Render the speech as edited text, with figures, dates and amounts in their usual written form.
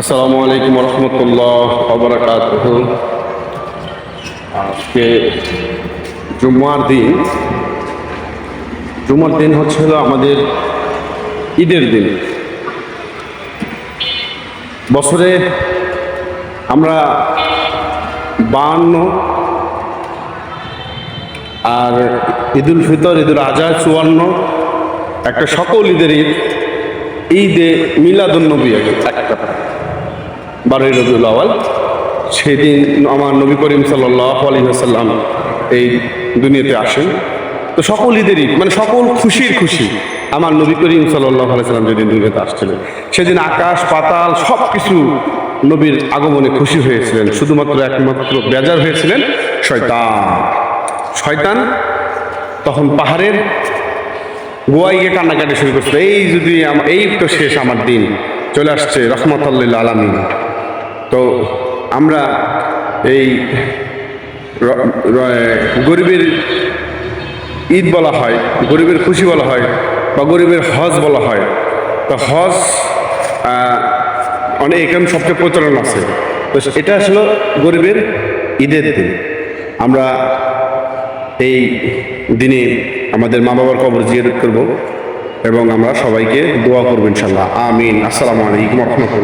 আসসালামু আলাইকুম রহমতুল্লাহ ওয়া আজকে জুম্মার দিন। জুম্মার দিন হচ্ছে হলো আমাদের ঈদের দিন। বছরে আমরা 52 আর ঈদুল ফিতর, ঈদুল আজহা 54, একটা সকল ঈদের ঈদ, ঈদে মিলাদুন্নবী একটা 12ই রবিউল আউয়াল। সেদিন আমার নবী করিম সাল্লাল্লাহু আলাইহি ওয়াসাল্লাম এই দুনিয়াতে আসেন। তো সকল ঈদের ঈদ মানে সকল খুশির খুশি আমার নবী করিম সাল্লাল্লাহু আলাইহি ওয়াসাল্লাম যেদিন দুনিয়াতে আসছিলেন, সেদিন আকাশ পাতাল সব কিছু নবীর আগমনে খুশি হয়েছিলেন। শুধুমাত্র একমাত্র বেজার হয়েছিলেন শয়তান। তখন পাহাড়ের গোয়ায় গিয়ে কান্নাকাটি শুরু করছিল, এই তো শেষ, আমার দিন চলে আসছে, রহমতুল লিল আলামিন। তো আমরা এই গরিবের ঈদ বলা হয়, গরিবের খুশি বলা হয়, বা গরিবের হজ বলা হয়। তো হজ অনেক এখানে সবচেয়ে প্রচলন আছে। তো এটা আসলে গরিবের ঈদের দিন। আমরা এই দিনে আমাদের মা বাবার কবর জিয়ারত করব এবং আমরা সবাইকে দোয়া করবো ইনশাল্লাহ। আমিন। আসসালামু আলাইকুম ওয়া রাহমাতুল্লাহ।